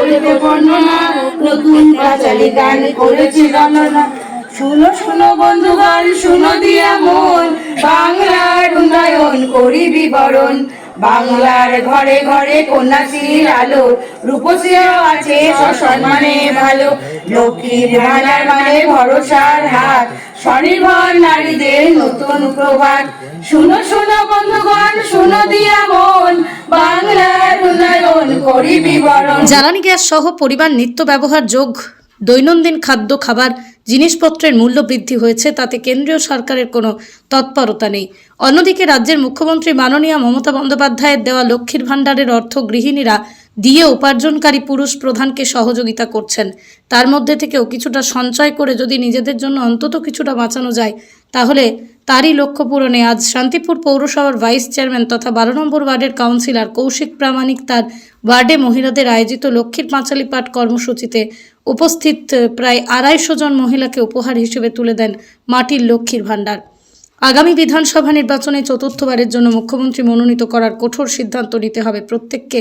করিতে বর্ণনা, নতুন পাঁচালী গান করেছি গণনা। শুনো শুনো বন্ধুগণ, শুনো দিয়া মন, বাংলার উন্নয়ন করি বিবরণ। বাংলার ঘরে ঘরে কন্যাশ্রীর আলো, রূপশ্রীও আছে সসম্মানে ভালো। লক্ষ্মীর ভান্ডার মানে ভরসার হাত, স্বনির্ভর নারীদের নতুন প্রভাত। শুনো শুনো বন্ধুগণ, শুনো দিয়া মন, বাংলার উন্নয়ন করি বিবরণ। জ্বালানি গ্যাস সহ পরিবার নিত্য ব্যবহার যোগ দৈনন্দিন খাদ্য খাবার জিনিসপত্রের মূল্য বৃদ্ধি হয়েছে, তাতে কেন্দ্রীয় সরকারের কোনো তৎপরতা নেই। অন্যদিকে রাজ্যের মুখ্যমন্ত্রী মাননীয়া মমতা বন্দ্যোপাধ্যায়ের দেওয়া লক্ষ্মীর ভাণ্ডারের অর্থ গৃহিণীরা দিয়ে উপার্জনকারী পুরুষ প্রধানকে সহযোগিতা করছেন। তার মধ্যে থেকেও কিছুটা সঞ্চয় করে যদি নিজেদের জন্য অন্তত কিছুটা বাঁচানো যায়, তাহলে তারই লক্ষ্য পূরণে আজ শান্তিপুর পৌরসভার ভাইস চেয়ারম্যান তথা 12 নম্বর ওয়ার্ডের কাউন্সিলর কৌশিক প্রামাণিক তার ওয়ার্ডে মহিলাদের আয়োজিত লক্ষ্মীর পাঁচালী পাঠ কর্মসূচিতে উপস্থিত প্রায় 250 জন মহিলাকে উপহার হিসেবে তুলে দেন মাটির লক্ষ্মীর ভাণ্ডার। আগামী বিধানসভা নির্বাচনে চতুর্থবারের জন্য মুখ্যমন্ত্রী মনোনীত করার কঠোর সিদ্ধান্ত নিতে হবে প্রত্যেককে,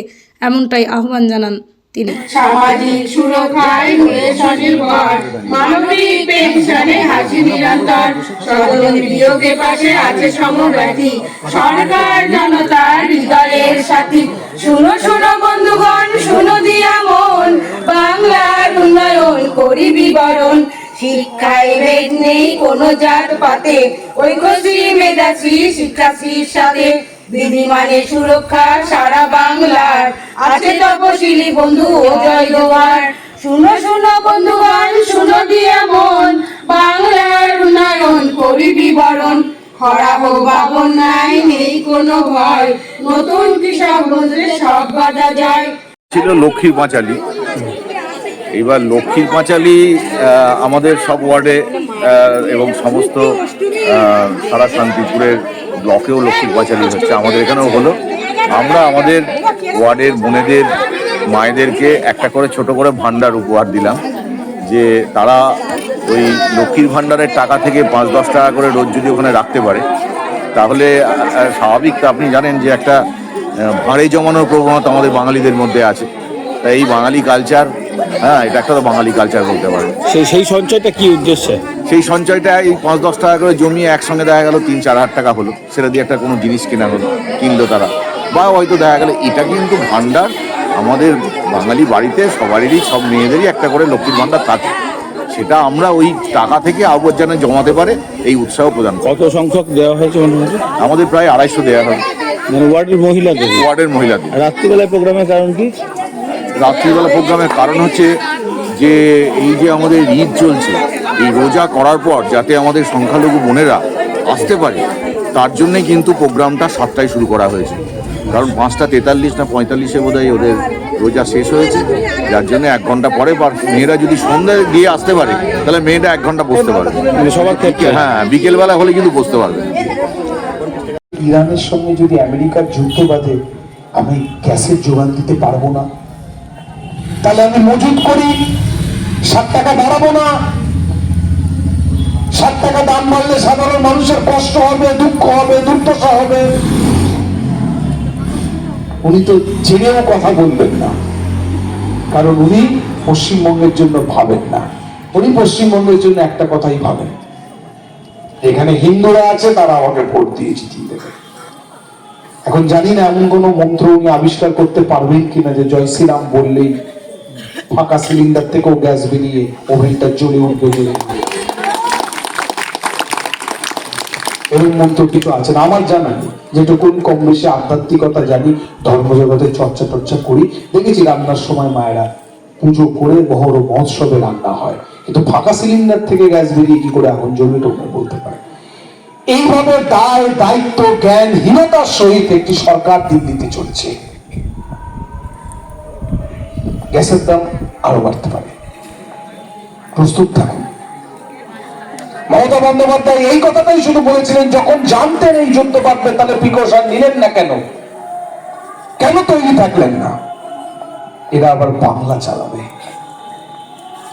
এমনটাই আহ্বান জানান তিনি। সামাজিক সুরক্ষায় হয়ে স্বনির্ভর, মানবিক পেনশনে হাসি নিরন্তর, সদন বিয়োগে পাশে আছে সমব্যথী, সরকার জনতার হৃদয়ের সাথী। শুনো শুনো বন্ধুগণ, শুনো দিয়া মন, বাংলার উন্নয়ন করি বিবরণ। শিক্ষায় ভেদ নেই কোনো জাত পাতে, ঐক্যশ্রী মেধাশ্রী শিক্ষাশ্রীর সাথে। বিধিমানে সুরক্ষা সারা বাংলার, আছে তপশিলি বন্ধু ও জয় জোয়ার। শুনো শুনো বন্ধুগণ, শুনো দিয়া মন, বাংলার উন্নয়ন করি বিবরণ। খরা হোক বা বন্যায় নেই কোনো ভয়, নতুন কৃষক বন্ধুদের সব বাধা যায়। ছিল লক্ষ্মীর পাঁচালী। এবার লক্ষ্মীর পাঁচালী আমাদের সব ওয়ার্ডে এবং সমস্ত সারা শান্তিপুরের ব্লকেও লক্ষ্মীর পাঁচালী হচ্ছে, আমাদের এখানেও হলো। আমরা আমাদের ওয়ার্ডের বোনেদের মায়েদেরকে একটা করে ছোট করে ভান্ডার উপহার দিলাম, যে তারা ওই লক্ষ্মীর ভান্ডারের টাকা থেকে 5-10 টাকা করে রোজ যদি ওখানে রাখতে পারে, তাহলে স্বাভাবিক আপনি জানেন যে একটা ভাঁড়ে জমানোর প্রবণতা আমাদের বাঙালিদের মধ্যে আছে। তাই এই বাঙালি কালচার, এটা একটা তো বাঙালি কালচার বলতে পারে। সেই সঞ্চয়টা কি উদ্দেশ্যে? সেই সঞ্চয়টা এই 5-10 টাকা করে জমিয়ে একসঙ্গে দেখা গেল 3-4 হাজার টাকা হলো, সেটা দিয়ে একটা কোনো জিনিস কিনলো তারা, বা হয়তো দেখা গেল এটা কিন্তু ভান্ডার আমাদের বাঙালি বাড়িতে সবারই, সব মেয়েদেরই একটা করে লক্ষ্মীর ভান্ডার থাকে, সেটা আমরা ওই টাকা থেকে আবর্জনা জমাতে পারে এই উৎসাহ প্রদান। কত সংখ্যক দেওয়া হয়েছে? আমাদের প্রায় 250 দেওয়া হবে, মানে ওয়ার্ডের মহিলাদের। রাত্রিবেলায় প্রোগ্রামের কারণ কি? রাত্রিবেলা প্রোগ্রামের কারণ হচ্ছে যে এই যে আমাদের ঈদ চলছে, এই রোজা করার পর যাতে আমাদের সংখ্যালঘু বোনেরা আসতে পারে, তার জন্যই কিন্তু প্রোগ্রামটা 7টায় শুরু করা হয়েছে। কারণ 5:43 না 45-এ বোধহয় ওদের রোজা শেষ হয়েছে, যার জন্য 1 ঘন্টা পরে বা মেয়েরা যদি সন্ধ্যায় গিয়ে আসতে পারে, তাহলে মেয়েটা 1 ঘন্টা বসতে পারবে। সবার ক্ষেত্রে বিকেলবেলা হলে কিন্তু বসতে পারবে। ইরানের সঙ্গে যদি আমেরিকার যুদ্ধ বাঁধে, আমি গ্যাসের যোগান দিতে পারবো না, তাহলে আমি মজুত করি, 7 টাকা বাড়াবো না। 7 টাকা দাম বাড়লে সাধারণ মানুষের কষ্ট হবে, দুঃখ হবে, দুর্দশা হবে। উনি তো জেনেও কথা বলবেন না, কারণ উনি পশ্চিমবঙ্গের জন্য ভাবেন না। উনি পশ্চিমবঙ্গের জন্য একটা কথাই ভাবেন, এখানে হিন্দুরা আছে, তারা আমাকে ভোট দিয়ে জিতিয়ে দেবে। এখন জানি না এমন কোন মন্ত্র উনি আবিষ্কার করতে পারবেন কিনা যে জয় শ্রীরাম বললেই ফাঁকা সিলিন্ডার থেকেও গ্যাস বেরিয়ে ওভেনটা জ্বলে উঠবে। এরকম মন্ত্র কিছু আছে না আমার জানা, যেটুকুন কম বেশি আধ্যাত্মিকতা জানি, ধর্মজগতের চর্চা টর্চা করি, দেখেছি রান্নার সময় মায়েরা পুজো করে বহর মহোৎসবে রান্না হয়, কিন্তু ফাঁকা সিলিন্ডার থেকে গ্যাস বেরিয়ে কি করে আগুন জ্বলবে তোমরা বলতে পারে। এইভাবে দায় দায়িত্ব জ্ঞানহীনতার সহিত একটি সরকার দিল্লিতে চলছে। গ্যাসের দাম আরো বাড়তে পারে, প্রস্তুত থাকুন। মমতা বন্দ্যোপাধ্যায় এই কথাটাই শুধু বলেছিলেন, যখন জানতেন এই যুদ্ধ বাড়বে, তাহলে প্রিকশন নিলেন না কেন? কেন তৈরি থাকলেন না? এরা আবার বাংলা চালাবে,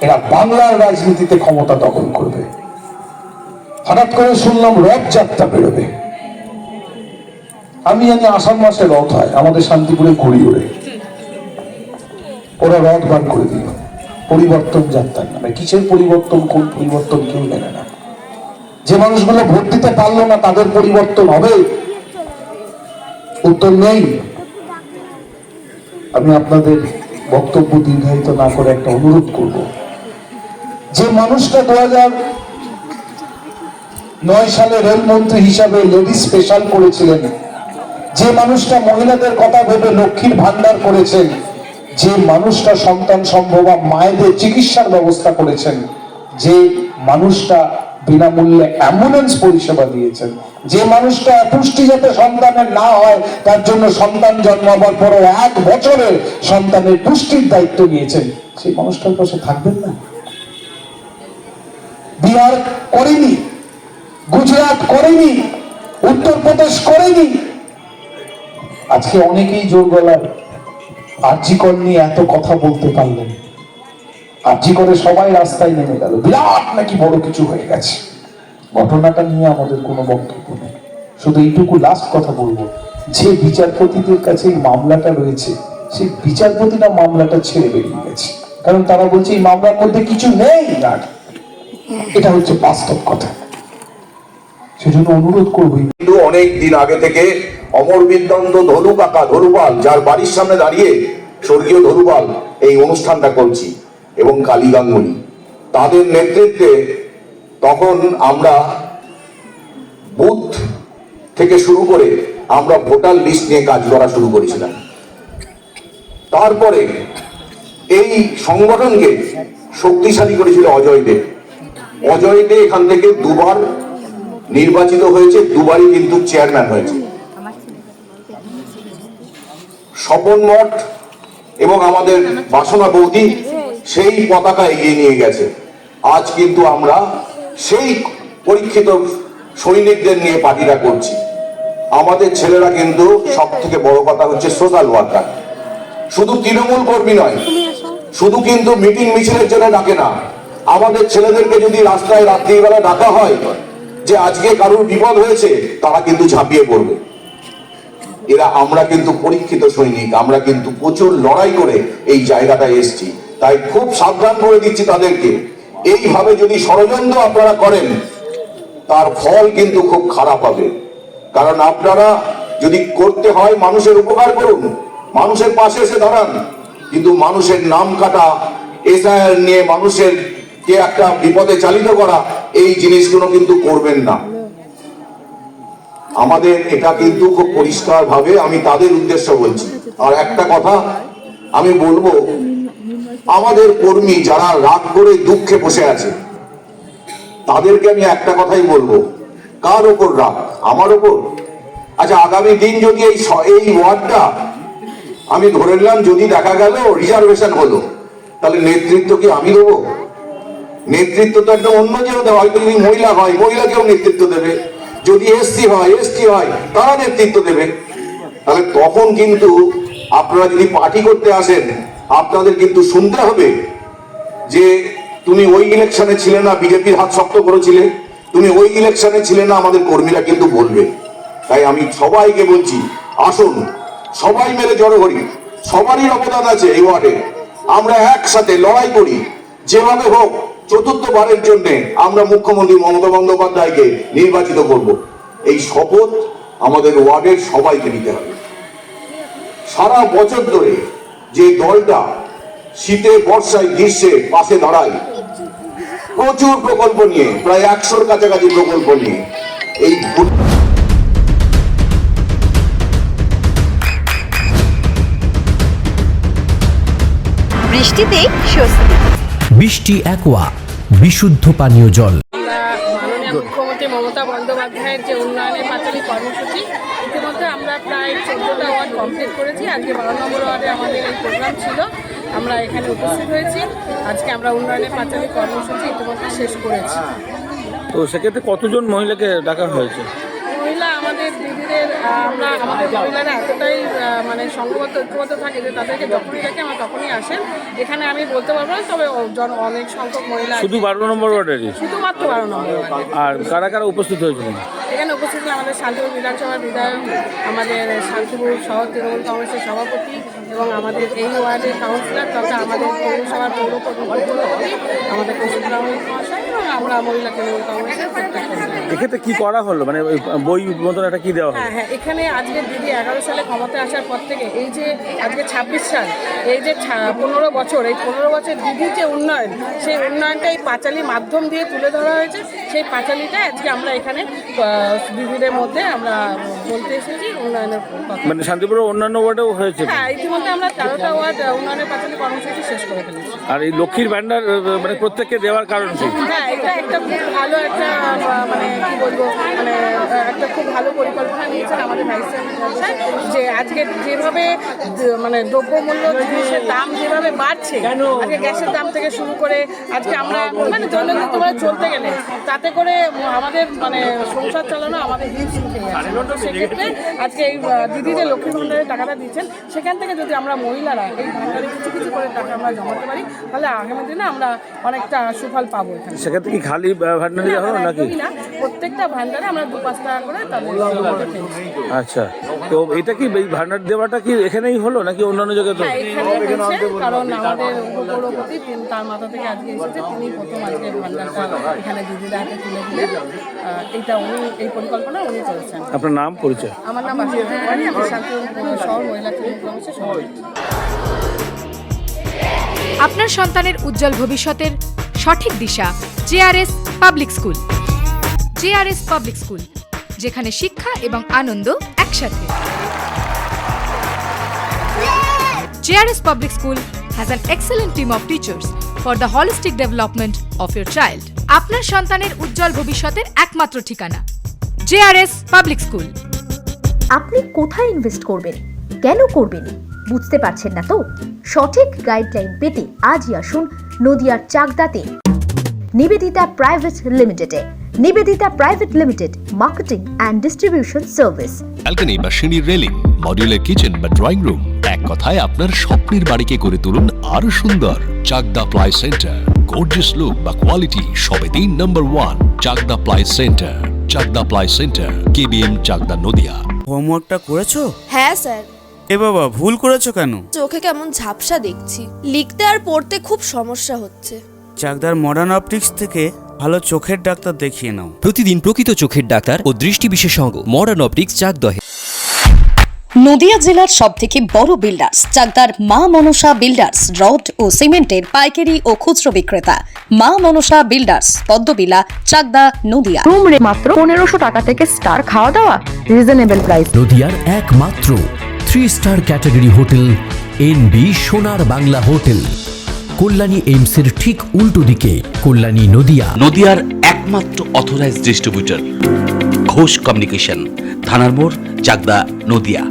এরা বাংলার রাজনীতিতে ক্ষমতা দখল করবে। হঠাৎ করে শুনলাম রথযাত্রা বেরোবে। আমি জানি আষাঢ় মাসে রথ হয়, আমাদের শান্তিপুরে ঘুড়ি ওড়ে। ওরা রদ বার করে দিল পরিবর্তন যাত্রার নামে। কিসের পরিবর্তন, কোন পরিবর্তন কেউ জানে না। যে মানুষগুলো ভোট দিতে পারলো না তাদের পরিবর্তন হবে? উত্তর নেই। আমি আপনাদের বক্তব্য দীর্ঘায়িত না করে একটা অনুরোধ করব, যে মানুষটা 2009 সালে রেলমন্ত্রী হিসাবে লেডি স্পেশাল করেছিলেন, যে মানুষটা মহিলাদের কথা ভেবে লক্ষ্মীর ভান্ডার করেছেন, যে মানুষটা সন্তান সম্ভবা মায়েদের চিকিৎসার ব্যবস্থা করেছেন, যে মানুষটা বিনামূল্যে অ্যাম্বুলেন্স পরিষেবা দিয়েছেন, যে মানুষটা পুষ্টি যাতে সন্তানের না হয় তার জন্য সন্তান জন্মাবার পরও 1 বছরের সন্তানের পুষ্টির দায়িত্ব নিয়েছেন, সেই মানুষটার পাশে থাকবেন না? বিহার করেনি, গুজরাট করেনি, উত্তরপ্রদেশ করেনি। আজকে অনেকেই জোর গলায় আরজি কর নিয়ে এত কথা বলতে পারলেন। আরজি করে সবাই রাস্তায় নেমে গেল, বিরাট নাকি বড় কিছু হয়ে গেছে। ঘটনাটা নিয়ে আমাদের কোনো বক্তব্য নেই, শুধু এইটুকু লাস্ট কথা বলবো, যে বিচারপতিদের কাছে এই মামলাটা রয়েছে, সেই বিচারপতিরা মামলাটা ছেড়ে বেরিয়ে গেছে, কারণ তারা বলছে এই মামলার মধ্যে কিছু নেই। আর এটা হচ্ছে বাস্তব কথা। সেজন্য অনুরোধ করবো, কিন্তু অনেক দিন আগে থেকে অমর বিদ্যান্ত ধলু কাকা ধলুপাল, যার বাড়ির সামনে দাঁড়িয়ে স্বর্গীয় ধলুপাল এই অনুষ্ঠানটা করছি, এবং কালী গাঙ্গুলি, তাদের নেতৃত্বে তখন আমরা বুথ থেকে শুরু করে আমরা ভোটার লিস্ট নিয়ে কাজ করা শুরু করেছিলাম। তারপরে এই সংগঠনকে শক্তিশালী করেছিল অজয় দে। অজয় দে এখান থেকে 2 বার নির্বাচিত হয়েছে, 2 বারই কিন্তু চেয়ারম্যান হয়েছে। স্বপন মঠ এবং আমাদের বাসনা বৌদি সেই পতাকা এগিয়ে নিয়ে গেছে। আজ কিন্তু আমরা সেই পরীক্ষিত সৈনিকদের নিয়ে পার্টিটা করছি। আমাদের ছেলেরা কিন্তু সব থেকে বড় কথা হচ্ছে সোশ্যাল ওয়ার্কার, শুধু তৃণমূল কর্মী নয়, শুধু কিন্তু মিটিং মিছিলের জন্য ডাকে না। আমাদের ছেলেদেরকে যদি রাস্তায় রাত্রিবেলা ডাকা হয় যে আজকে কারোর বিপদ হয়েছে, তারা কিন্তু ঝাঁপিয়ে পড়বে। আমরা কিন্তু পরীক্ষিত সৈনিক, আমরা কিন্তু প্রচুর লড়াই করে এই জায়গাটায় এসেছি। তাই খুব সাবধান করে দিচ্ছি তাদেরকে, এইভাবে যদি ষড়যন্ত্র আপনারা করেন তার ফল কিন্তু খুব খারাপ হবে। কারণ আপনারা যদি করতে হয় মানুষের উপকার করুন, মানুষের পাশে এসে দাঁড়ান, কিন্তু মানুষের নাম কাটা, এসআইআর নিয়ে মানুষের কে একটা বিপদে চালিত করা, এই জিনিসগুলো কিন্তু করবেন না। আমাদের এটা কিন্তু খুব পরিষ্কার ভাবে আমি তাদের উদ্দেশ্য বলছি। আর একটা কথা আমি বলবো, আমাদের কর্মী যারা রাগ করে দুঃখে বসে আছে তাদেরকে আমি একটা কথাই বলবো, কার ওপর রাগ? আমার ওপর? আচ্ছা, আগামী দিন যদি এই ওয়ার্ডটা আমি ধরে নিলাম, যদি দেখা গেল রিজার্ভেশন হলো, তাহলে নেতৃত্ব কি আমি দেবো? নেতৃত্ব তো একটা অন্য কেউ দেবে। হয়তো যদি মহিলা হয়, মহিলাকেও নেতৃত্ব দেবে, যদি এসসি হয় তারা নেতৃত্ব দেবে। তাহলে তখন কিন্তু আপনারা যদি পার্টি করতে আসেন, আপনাদের কিন্তু শুনতে হবে যে তুমি ওই ইলেকশনে ছিলে না, বিজেপির হাত শক্ত করেছিলে, তুমি ওই ইলেকশনে ছিলে না, আমাদের কর্মীরা কিন্তু বলবে। তাই আমি সবাইকে বলছি, আসুন সবাই মিলে জড়ো করি, সবারই অবদান আছে এই ওয়ার্ডে, আমরা একসাথে লড়াই করি, যেভাবে হোক 4র্থবারের জন্য আমরা মুখ্যমন্ত্রী মমতা বন্দ্যোপাধ্যায়কে নির্বাচিত করব। এই শপথ আমাদের ওয়ার্ডের সবাইকে নিতে হবে। সারা বছর ধরে যে দলটা শীতে বর্ষায় গ্রীষ্মে পাশে দাঁড়ায়, প্রচুর প্রকল্প নিয়ে, প্রায় 100-র কাছাকাছি প্রকল্প নিয়ে, এই বৃষ্টিতেই স্বস্তি। বৃষ্টি অ্যাকোয়া বিশুদ্ধ পানীয় জল। মাননীয় মুখ্যমন্ত্রী মমতা বন্দ্যোপাধ্যায়ের যে উন্নয়নের পাঁচালী কর্মসূচি, ইতিমধ্যে আমরা প্রায় 14টা ওয়ার্ড কমপ্লিট করেছি। আজকে 12 নম্বর ওয়ার্ডে আমাদের এই প্রোগ্রাম ছিল, আমরা এখানে উপস্থিত হয়েছি। আজকে আমরা উন্নয়নের পাঁচালী কর্মসূচি ইতিমধ্যে শেষ করেছি। তো সেক্ষেত্রে কতজন মহিলাকে ডাকা হয়েছে? মহিলা আমাদের দিদিদের, আমাদের মহিলারা এতটাই মানে সংঘবদ্ধ ঐক্যবদ্ধ থাকে যে তাদেরকে যখনই দেখে আমরা তখনই আসেন। এখানে আমি বলতে পারবো না, তবে অনেক সংখ্যক মহিলা শুধু 12 নম্বর ওয়ার্ডেরই? শুধুমাত্র 12 নম্বর ওয়ার্ডে। আর কারা কারা উপস্থিত হয়েছিলেন এখানে? উপস্থিত ছিলেন আমাদের শান্তিপুর বিধানসভার বিধায়ক, আমাদের শান্তিপুর শহর তৃণমূল কংগ্রেসের সভাপতি, এবং এবং আমাদের এই ওয়ার্ডের কাউন্সিলর তথা আমাদের পৌরসভার পৌরপতি আমাদের কৌশিক মহাশয় এবং আমরা মহিলা তৃণমূল কংগ্রেসের প্রত্যেকটা। এক্ষেত্রে কি করা হলো, মানে ওই বই মতন একটা কি দেওয়া হলো? হ্যাঁ, এখানে আজকে দিদি 11 সালে ক্ষমতায় আসার পর থেকে এই যে আজকে 26 সাল, এই যে 15 বছর, এই 15 বছর দিদির যে উন্নয়ন, সেই উন্নয়নটা এই পাঁচালী মাধ্যম দিয়ে তুলে ধরা হয়েছে। সেই পাঁচালীটা আজকে আমরা এখানে দিদিদের মধ্যে আমরা বলতে এসেছি উন্নয়নের কথা। মানে শান্তিপুরের অন্যান্য ওয়ার্ডেও হয়েছে? হ্যাঁ, ইতিমধ্যে আমরা 13টা ওয়ার্ড উন্নয়নের পাঁচালী কর্মসূচি শেষ করে ফেলেছি। আর এই লক্ষ্মীর ভান্ডার মানে প্রত্যেককে দেওয়ার কারণ কি? হ্যাঁ, এটা একটা খুব ভালো একটা মানে কি বলবো, মানে একটা খুব ভালো পরিকল্পনা নিয়েছেন আমাদের ভাইস চেয়ারম্যান, যে আজকে যেভাবে মানে দ্রব্যমূল্য জিনিসের দাম যেভাবে বাড়ছে, আজকে গ্যাসের দাম থেকে শুরু করে আজকে আমরা মানে দৈনন্দিন জীবনে চলতে গেলে তাতে করে আমাদের মানে সংসার চালানো আমাদের হিমস উঠে যাচ্ছে। তো সেক্ষেত্রে আজকে এই দিদি যে লক্ষ্মীর ভান্ডারের টাকাটা দিচ্ছেন, সেখান থেকে যদি আমরা মহিলারা এই ভান্ডারে কিছু কিছু করে টাকা আমরা জমাতে পারি, তাহলে আগামী দিনে আমরা অনেকটা সুফল পাবো এখানে। সেক্ষেত্রে কি খালি ভান্ডার দেওয়া হলো নাকি? না, প্রত্যেকটা ভান্ডারে আমরা 2-5 টাকা করে তাদের। আচ্ছা, তো এটা কি এই ভান্ডার দেওয়াটা কি এখানেই হলো নাকি অন্যান্য জায়গায়? তো হ্যাঁ, এখানে হয়েছে, কারণ আমাদের উপপৌরপতি তার মাথা থেকে আজকে এসেছে, তিনি প্রথম আজকে ভান্ডারটা এখানে দিদির হাতে তুলে দিলেন। এইটা উনি এই পরিকল্পনা উনি করেছেন। আপনার নাম, পরিচয়? আমার নাম বাসন্তী কুমারী, আমি শান্তিপুর শহর মহিলা তৃণমূল কংগ্রেসের সভাপতি। আপনার সন্তানের উজ্জ্বল ভবিষ্যতের সঠিক দিশা JRS public school. JRS public school, যেখানে শিক্ষা এবং আনন্দ একসাথে। JRS public school has an excellent team of teachers for the holistic development of your child. আপনার সন্তানের উজ্জ্বল ভবিষ্যতের একমাত্র ঠিকানা জেআরএস পাবলিক স্কুল। আপনি কোথায় ইনভেস্ট করবেন, কেন করবেন, বুঝতে পারছেন না তো? সঠিক গাইডলাইন পেতে আজই আসুন নদিয়ার চাকদাতে নিবেদিতা প্রাইভেট লিমিটেডে। Nivedita private limited, marketing and distribution service. Balcony বা সিঁড়ির রেলিং, মডিউলার কিচেন বা ড্রয়িং রুম, এক কথায় আপনার স্বপ্নের বাড়িকে করে তুলুন আরো সুন্দর। Chakdah ply centre, gorgeous look বা কোয়ালিটি সবে 3 নম্বর 1 Chakdah ply centre. Chakdah ply centre, KBM, Chakdah, Nadia. হোমওয়ার্কটা করেছো? হ্যাঁ স্যার। এ বাবা, ভুল করেছো কেন? চোখে কেমন ঝাপসা দেখছি, লিখতে আর পড়তে খুব সমস্যা হচ্ছে। চাকদার মডার্ন অপটিক্স থেকে ভালো চোখের ডাক্তার দেখিয়ে নাও। প্রতিদিন প্রকৃত চোখের ডাক্তার ও দৃষ্টি বিশেষজ্ঞ মডার্ন অপটিক্স চাকদহে। নদিয়া জেলার সবথেকে বড় বিল্ডার্স চাকদার মা মনসা বিল্ডার্স, রড ও সিমেন্টের পাইকারি ও খুচরো বিক্রেতা। মা মনসা বিল্ডার্স, পদ্মবিলা, চাকদা, নদিয়া। রুম রে মাত্র 1500 টাকা থেকে স্টার, খাওয়া দাওয়া রিজনেবল প্রাইস। নদিয়ার একমাত্র 3 স্টার ক্যাটাগরি হোটেল এনবি সোনার বাংলা হোটেল, কল্যাণী এইমসের ঠিক উল্টো দিকে, কল্যাণী, নদিয়া। নদিয়ার একমাত্র অথরাইজড ডিস্ট্রিবিউটর ঘোষ কমিউনিকেশন, থানার মোড়, চাকদা, নদিয়া।